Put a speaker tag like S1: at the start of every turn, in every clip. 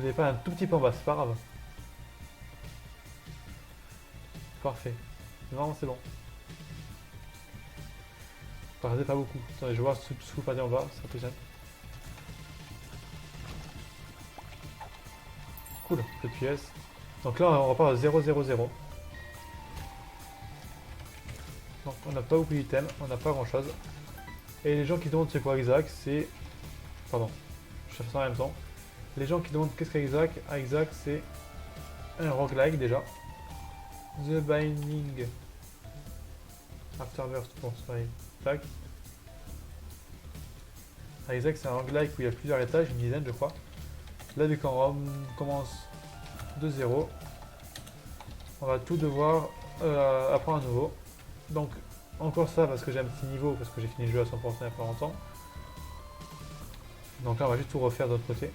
S1: Vous n'avez pas un tout petit peu en bas, c'est pas grave. Parfait. Non, c'est bon. Perdez pas beaucoup. Attendez, je vais voir ce que vous perdez en bas, c'est plus simple. Cool, peu de pièces. Donc là, on repart à 0, 0, 0. Donc on n'a pas beaucoup d'items, on n'a pas grand chose. Et les gens qui demandent c'est quoi Isaac, c'est... Pardon, je fais ça en même temps. Les gens qui demandent qu'est-ce qu'Isaac, Isaac c'est un roguelike déjà. The Binding Afterbirth, bon c'est pareil. Tac. Isaac c'est un roguelike où il y a plusieurs étages, une dizaine je crois. Là vu qu'on commence de 0, on va tout devoir apprendre à nouveau. Donc encore ça parce que j'ai un petit niveau, parce que j'ai fini le jeu à 100% il y a pas longtemps. Donc là on va juste tout refaire de l'autre côté.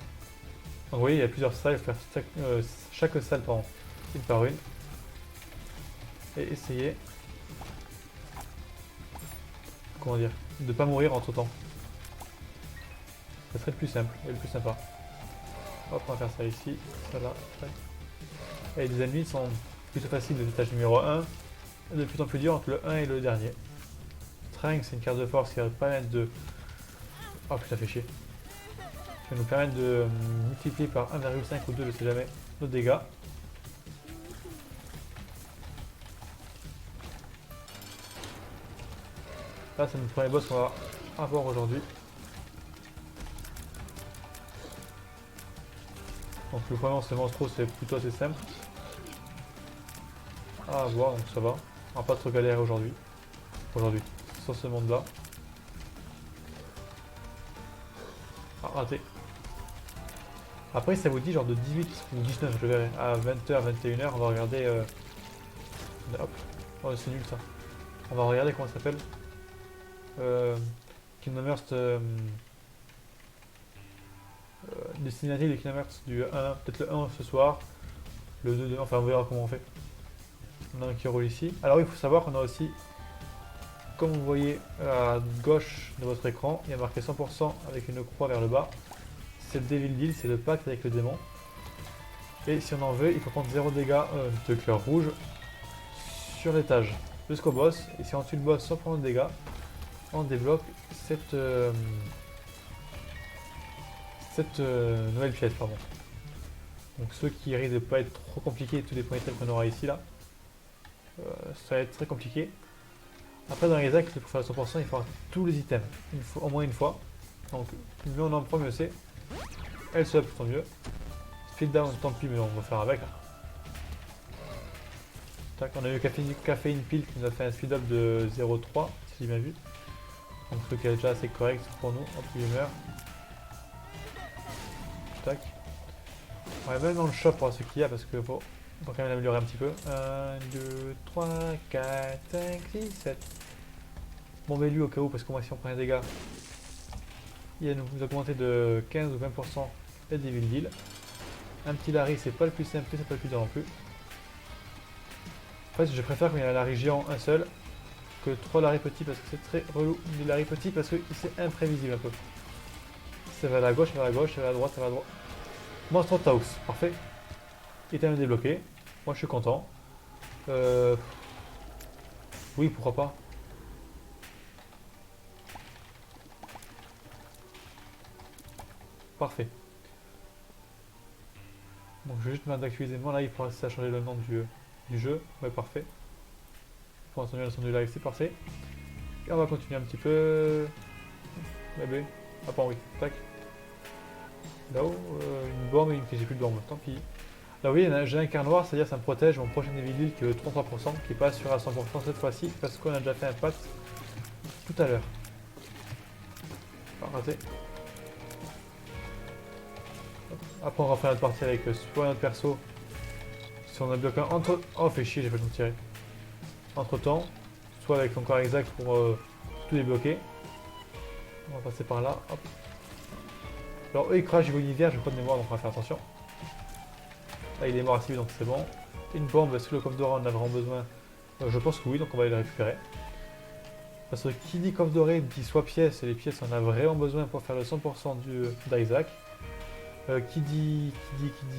S1: Donc vous voyez il y a plusieurs salles, il faut faire chaque salle une par une. Et essayer, comment dire, de pas mourir entre temps. Ça serait le plus simple et le plus sympa. Hop, on va faire ça ici, ça là, tac. Et les ennemis sont plutôt faciles de l'étage numéro 1, de plus en plus dur entre le 1 et le dernier. Strength, c'est une carte de force qui va permettre de... Oh putain, ça fait chier. Qui va nous permettre de multiplier par 1,5 ou 2, je sais jamais, nos dégâts. Là, c'est notre premier boss qu'on va avoir aujourd'hui. Donc le premier monstre monstro, c'est plutôt assez simple à avoir, donc ça va. On va pas trop galérer aujourd'hui. Sur ce monde là. Ah, raté. Après ça vous dit genre de 18 ou 19 je verrai. À 20h, 21h on va regarder... Hop. Oh c'est nul ça. On va regarder comment ça s'appelle. Kingdom Hearts... des cinématiques de Kingdom Hearts du 1, peut-être le 1 ce soir. Le 2, enfin on verra comment on fait. On a un qui roule ici. Alors il faut savoir qu'on a aussi, comme vous voyez à gauche de votre écran, il y a marqué 100% avec une croix vers le bas. C'est le Devil Deal, c'est le pacte avec le démon. Et si on en veut, il faut prendre 0 dégâts de couleur rouge sur l'étage jusqu'au boss. Et si on tue le boss sans prendre de dégâts, on débloque cette nouvelle pièce. Pardon. Donc ceux qui risquent de ne pas être trop compliqués, tous les points items qu'on aura ici là, ça va être très compliqué. Après dans les actes, pour faire le 100%, il faudra tous les items, au moins une fois. Donc mieux on en prend, mieux c'est. Health up, tant mieux. Speed down, tant pis, mais on va faire avec. Tac, on a eu caféine pile qui nous a fait un speed up de 0,3, si j'ai bien vu. Donc ce qui est déjà assez correct pour nous, hop, il meurt. Tac. On va même dans le shop pour voir ce qu'il y a parce que faut quand même l'améliorer un petit peu. 1, 2, 3, 4, 5, 6, 7. Bon mais lui au cas où, parce que moi si on prend un dégât, il va nous augmenter de 15 ou 20% les Devil Deal. Un petit Larry c'est pas le plus simple, c'est pas le plus dur non plus. En fait je préfère quand il y a un Larry géant un seul que 3 Larry petits parce que c'est très relou des Larry petits parce que c'est imprévisible un peu. Ça va à la gauche, ça va à gauche, ça va à droite, ça va à droite. Monstre Taos, parfait. Item débloqué. Moi je suis content. Oui, pourquoi pas. Parfait. Donc je vais juste mettre d'actualiser mon live pour ça changer le nom du jeu. Ouais, parfait. Pour entendre le son du live, c'est parfait. Et on va continuer un petit peu. Bébé. Ah, pas oui. Tac. Là-haut, une bombe et j'ai plus de bombe. Tant pis. Là, oui, j'ai un quart noir, c'est-à-dire ça me protège mon prochain Evil qui est de 33%, qui passe sur à 100% cette fois-ci, parce qu'on a déjà fait un pacte tout à l'heure. Pas raté. Après, on va faire notre partie avec soit notre perso, si on a bloqué un entre... Oh, fait chier, j'ai pas le temps de tirer. Entre temps, soit avec encore exact pour tout débloquer. On va passer par là, hop. Alors eux ils crachent niveau univers, je crois de mémoire, donc on va faire attention. Là il est mort assez vite donc c'est bon. Une bombe, sous le coffre doré on en a vraiment besoin. Je pense que oui, donc on va aller le récupérer. Parce que qui dit coffre doré dit soit pièces, et les pièces on a vraiment besoin pour faire le 100% d'Isaac. Qui dit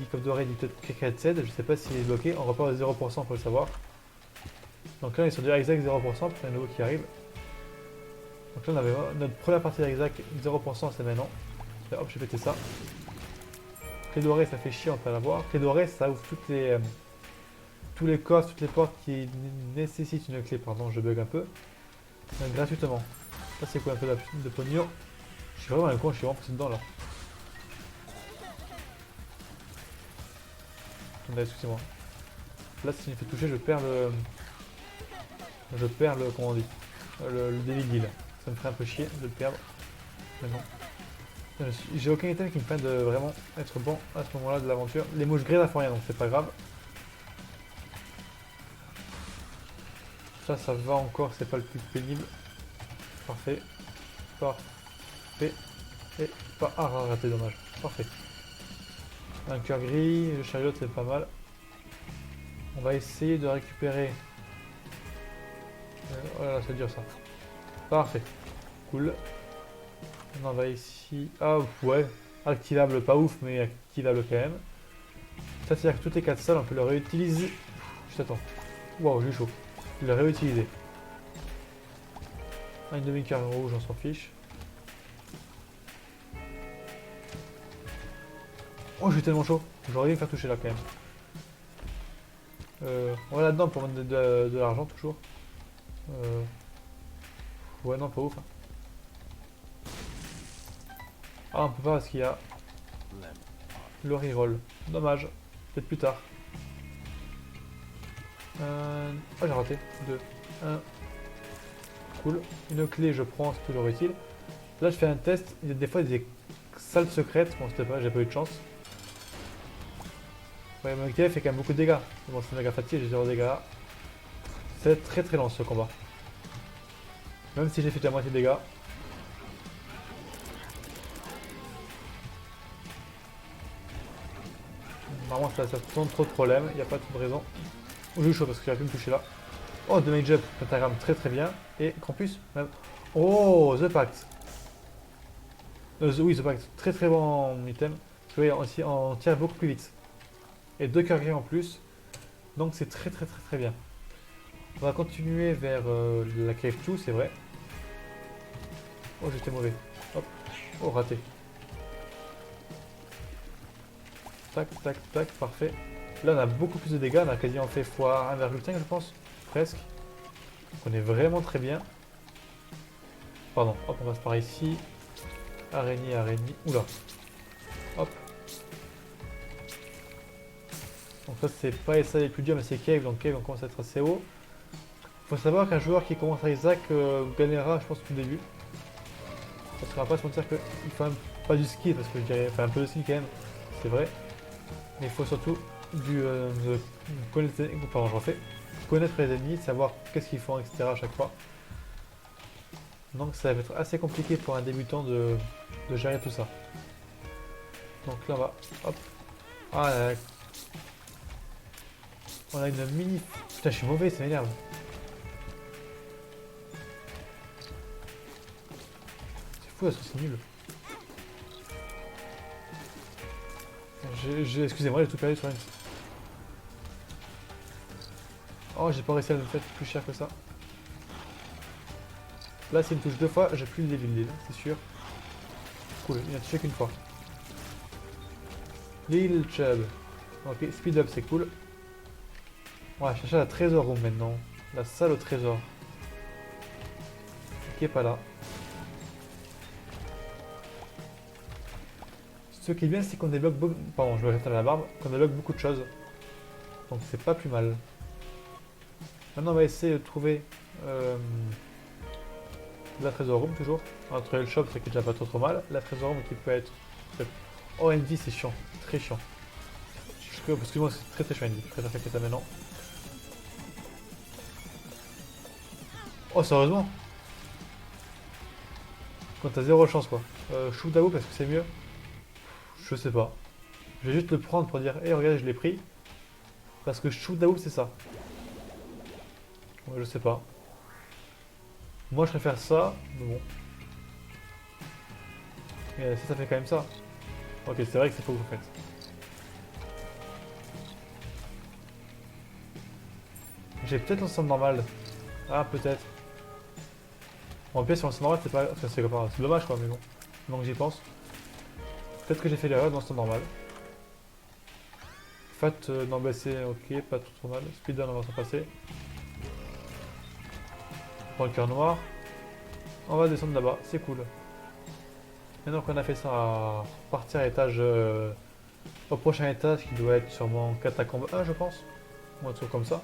S1: comme doré dit peut-être KK7, je sais pas s'il est bloqué, on repart de 0% pour le savoir. Donc là on est sur du Isaac 0% pour un nouveau qui arrive. Donc là on avait notre première partie d'Isaac 0% c'est maintenant. Là, hop j'ai pété ça. Clé dorée ça fait chier on peut l'avoir. Clé dorée ça ouvre tous les coffres, toutes les portes qui nécessitent une clé, pardon je bug un peu. Donc, gratuitement. Ça c'est quoi un peu de pognon. Je suis vraiment un con, je suis vraiment passé dedans là. Attendez, excusez-moi. Là, si je me fais toucher, je perds le. Comment on dit le daily deal. Ça me ferait un peu chier de le perdre. Mais non. J'ai aucun item qui me permet de vraiment être bon à ce moment-là de l'aventure. Les mouches grises ne font rien, donc c'est pas grave. Ça va encore, c'est pas le plus pénible. Parfait. Parfait. Et pas. Ah, raté, dommage. Parfait. Un cœur gris, le chariot c'est pas mal. On va essayer de récupérer. Oh là là, c'est dur ça. Parfait. Cool. On en va ici. Ah ouais. Activable, pas ouf, mais activable quand même. Ça, c'est-à-dire que toutes les 4 salles, on peut le réutiliser. Juste attends. Waouh, j'ai chaud. Le réutiliser. Une demi-cœur rouge, on s'en fiche. Oh, j'ai tellement chaud. J'aurais dû me faire toucher là quand même. On va là-dedans pour vendre de l'argent toujours. Ouais, non, pas ouf. Hein. Ah, on peut pas parce qu'il y a le reroll. Dommage. Peut-être plus tard. Oh, j'ai raté. 2, 1. Cool. Une clé, je prends, c'est toujours utile. Là, je fais un test. Il y a des fois des salles secrètes. Bon, c'était pas, j'ai pas eu de chance. Ouais, mon activité fait quand même beaucoup de dégâts. Bon, c'est méga fatigué, j'ai 0 dégâts. C'est très très lent ce combat. Même si j'ai fait déjà moitié de dégâts. Normalement, ça tourne trop de problèmes, il n'y a pas de raison. Oh, j'ai eu chaud parce que j'aurais pu me toucher là. Oh, damage up, pentagramme très très bien. Et campus, même. Oh, The Pact. Oui, The Pact, très très bon item. Vous voyez, on tire beaucoup plus vite. Et 2 cœurs gris en plus. Donc c'est très très très très bien. On va continuer vers la cave 2, c'est vrai. Oh, j'étais mauvais. Hop. Oh, raté. Tac, tac, tac, parfait. Là, on a beaucoup plus de dégâts. On a quasiment fait x 1,5, je pense. Presque. Donc, on est vraiment très bien. Pardon. Hop, on passe par ici. Araignée, araignée. Oula. Hop. Donc ça, c'est pas ça les plus durs, mais c'est Cave. Donc Cave, on commence à être assez haut. Faut savoir qu'un joueur qui commence à Isaac gagnera, je pense, tout le début. Parce qu'on va pas se mentir qu'il faut même pas du skill, parce que je dirais, enfin un peu de skill quand même, c'est vrai. Mais il faut surtout connaître les ennemis, savoir qu'est-ce qu'ils font, etc. à chaque fois. Donc ça va être assez compliqué pour un débutant de gérer tout ça. Donc là on va, hop. Ah là, là. On a une mini... Putain, je suis mauvais, ça m'énerve. C'est fou, parce que c'est nul. Excusez-moi, j'ai tout perdu sur une... Oh, j'ai pas réussi à le faire plus cher que ça. Là, s'il me touche 2 fois, j'ai plus le début de l'île, c'est sûr. Cool, il a touché qu'une fois. Lil Chub. Ok, speed up, c'est cool. On va chercher la trésor room maintenant. La salle au trésor. Qui est pas là. Ce qui est bien, c'est qu'on débloque beaucoup... Pardon, je vais rester à la barbe. Qu'on débloque beaucoup de choses. Donc c'est pas plus mal. Maintenant, on va essayer de trouver la trésor room toujours. On va trouver le shop, c'est qui est déjà pas trop mal. La trésor room qui peut être... Oh, Envy, c'est chiant. Très chiant. Excuse-moi, c'est très très chiant Envy. Je préfère faire que ça maintenant. Oh, sérieusement? Quand t'as 0 chance quoi. Shoot à vous parce que c'est mieux. Je sais pas. Je vais juste le prendre pour dire, hé regardez, je l'ai pris. Parce que shoot à vous c'est ça. Ouais, je sais pas. Moi je préfère ça, mais bon. Mais ça fait quand même ça. Ok, c'est vrai que c'est faux que vous faites. J'ai peut-être l'ensemble normal. Ah, peut-être. En pièce sur l'ensemble normal, c'est pas. Enfin, c'est dommage quoi, mais bon. Donc j'y pense. Peut-être que j'ai fait l'erreur dans l'ensemble normal. Fat, non, bah c'est ok, pas trop mal. Speedrun, on va s'en passer. On prend le cœur noir. On va descendre là-bas, c'est cool. Maintenant qu'on a fait ça, on va partir à l'étage. Au prochain étage qui doit être sûrement catacombe 1, je pense. Ou un truc comme ça.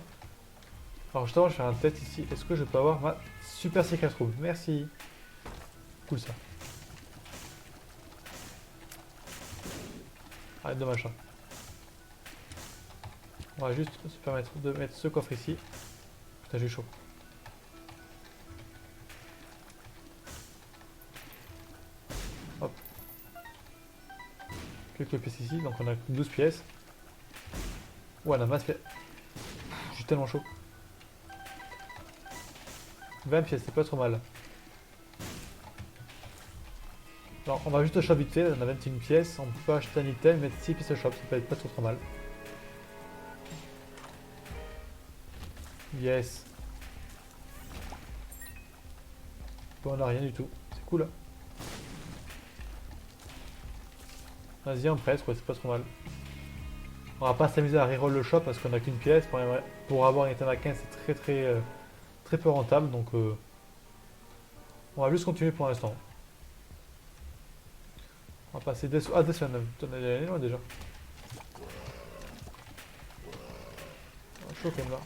S1: Alors justement, je vais faire un test ici. Est-ce que je peux avoir ma super secret room? Merci. Cool ça. Ah, dommage ça. On va juste se permettre de mettre ce coffre ici. Putain, j'ai chaud. Hop. Quelques pièces ici. Donc on a 12 pièces. Ouais, la masse. Je suis tellement chaud. 20 pièces, c'est pas trop mal. Alors, on va juste au shop vite fait. On a 21 pièces. On peut acheter un item, mettre 6 pièces au shop. Ça peut être pas trop mal. Yes. Bon, on a rien du tout. C'est cool. Vas-y, on presse, quoi, c'est pas trop mal. On va pas s'amuser à reroll le shop parce qu'on a qu'une pièce. Pour avoir un item à 15, c'est très peu rentable. Donc, on va juste continuer pour l'instant. On va passer des... Ah, des on est loin déjà. Chaud quand même là.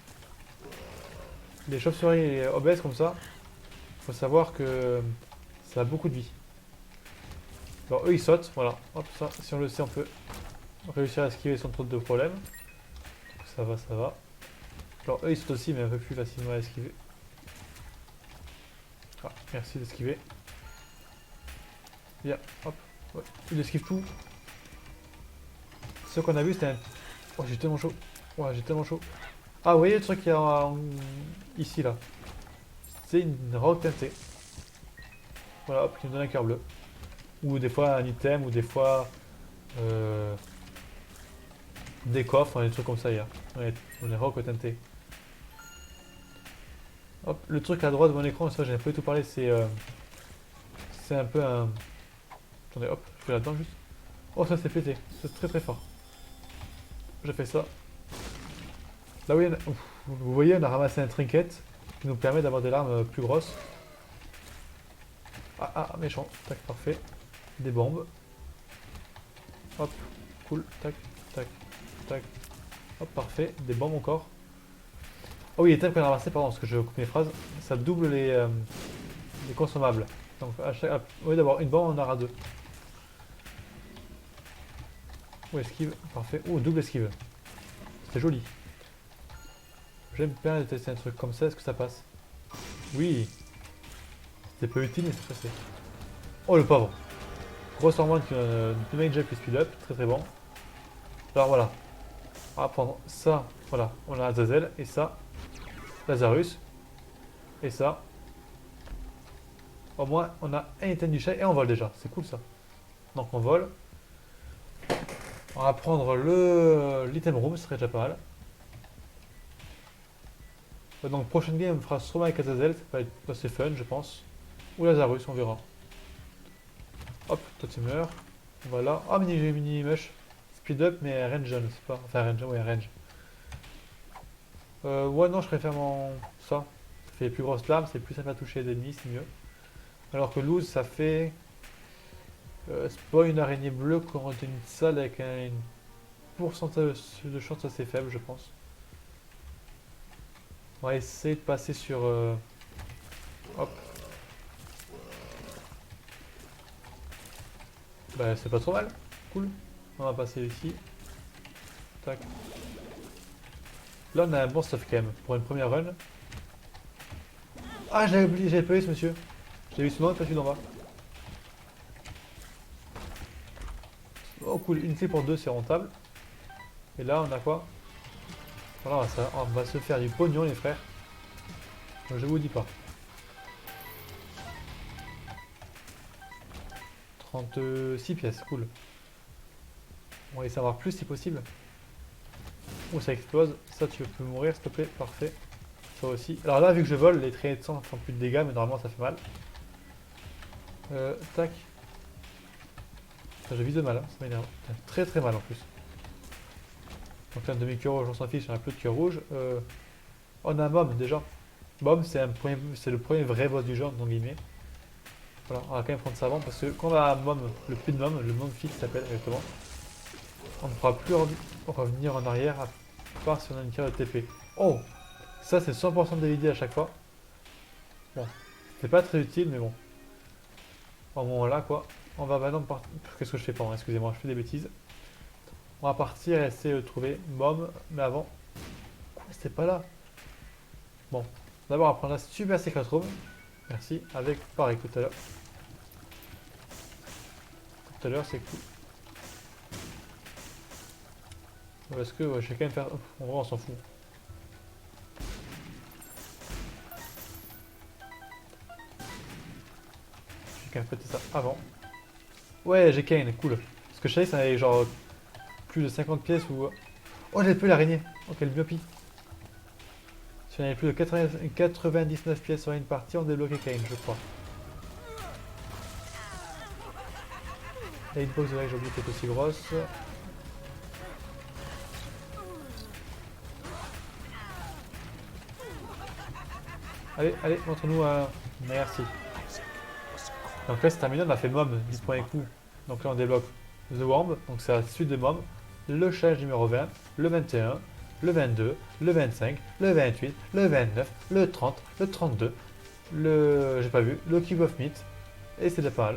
S1: Les chauves-souris obèses comme ça, faut savoir que ça a beaucoup de vie. Alors eux ils sautent, voilà. Hop, ça, si on le sait, on peut réussir à esquiver sans trop de problèmes. Donc, ça va, ça va. Alors eux ils sautent aussi, mais un peu plus facilement à esquiver. Ah, merci d'esquiver. Bien, hop. Ouais, il esquive tout. Ce qu'on a vu c'était un... Oh, j'ai tellement chaud. Ouais, j'ai tellement chaud. Ah, vous voyez le truc qu'il y a ici là. C'est une roque teintée. Voilà, hop, qui nous donne un cœur bleu. Ou des fois un item, ou des fois des coffres, des trucs comme ça, il y a. On est rock teinté. Hop, le truc à droite de mon écran, ça j'ai pas du tout parlé, c'est un peu un... Attendez, hop, je fais là-dedans juste. Oh, ça s'est pété, c'est très fort. J'ai fait ça. Là oui, vous voyez, on a ramassé un trinket qui nous permet d'avoir des larmes plus grosses. Ah, méchant, tac, parfait. Des bombes. Hop, cool, tac, tac, tac. Hop, parfait, des bombes encore. Oh oui, les thèmes qu'on a ramassés, pardon, parce que je coupe mes phrases, ça double les consommables. Donc au lieu d'avoir une bombe, on en aura deux. Oh, esquive, parfait. Oh, double esquive. C'est joli. J'aime bien tester un truc comme ça, est-ce que ça passe? Oui. C'est peu utile, mais c'est passé. Oh, le pauvre. Grosse hormone qui make jack plus speed up, très bon. Alors voilà. On va prendre ça, voilà. On a Azazel, et ça, Lazarus, et ça. Au moins, on a un item du chat et on vole déjà. C'est cool ça. Donc on vole. On va prendre l'item room, ce serait déjà pas mal. Donc prochaine game, on fera sûrement avec Azazel, ça va être assez fun, je pense. Ou Lazarus, on verra. Hop, toi tu meurs. Voilà. Ah, mini mush. Speed up, mais range, je sais pas. Enfin, range, ouais, range. Ouais, non, je préfère ça. Ça fait les plus grosses lames, c'est plus simple à toucher les ennemis, c'est mieux. Alors que lose, ça fait. Spawn une araignée bleue contre une salle avec un pourcentage de chance assez faible, je pense. On va essayer de passer sur... Hop. Bah, c'est pas trop mal. Cool. On va passer ici. Tac. Là, on a un bon stuff quand même. Pour une première run. Ah, j'avais oublié, j'avais pas vu ce monsieur. J'ai vu ce nom et pas celui d'en bas. Oh, cool. Une clé pour deux, c'est rentable. Et là, on a quoi? Voilà, on va se faire du pognon, les frères. Je vous dis pas. 36 pièces, cool. On va essayer d'en avoir plus si possible. Oh, ça explose. Ça, tu peux mourir, s'il te plaît. Parfait. Ça aussi. Alors là, vu que je vole, les traînées de sang font plus de dégâts, mais normalement, ça fait mal. Tac. Je vise mal, hein. Ça m'énerve. Très très mal en plus. Donc là, un demi-cœur rouge, on s'en fiche, on a plus de cœur rouge. On a un mob déjà. Mob, c'est le premier vrai boss du jeu, entre guillemets. Voilà, on va quand même prendre ça avant parce que quand on a un mom, le plus de mom, le mom fixe s'appelle exactement, on ne pourra plus revenir en arrière à part si on a une carte de TP. Oh, ça c'est 100% de DVD à chaque fois. Bon, c'est pas très utile mais bon. Au moment là quoi, on va maintenant partir. Qu'est-ce que je fais pas? Excusez-moi, je fais des bêtises. On va partir et essayer de trouver mom, mais avant. Quoi, c'était pas là? Bon, d'abord on va prendre la super secret room. Merci, avec pareil tout à l'heure. Tout à l'heure c'est cool. Parce que ouais, je vais quand même faire. En vrai, on s'en fout. Je vais quand même péter ça avant. Ouais, j'ai Kane, cool. Parce que je savais que ça avait genre plus de 50 pièces ou. Oh, j'avais plus l'araignée. Oh, quelle myopie. Si on avait plus de 99 pièces sur une partie, on débloquait Kane, je crois. La hitbox de là que j'ai oublié qu'elle est aussi grosse. Allez, allez, montre-nous un. Merci. Donc là c'est terminé, on a fait Mom, 10 points et coup. Donc là on débloque The Worm, donc c'est la suite de Mom, le challenge numéro 20, le 21, le 22, le 25, le 28, le 29, le 30, le 32, le. J'ai pas vu, le Cube of Meat, et c'est déjà pas mal.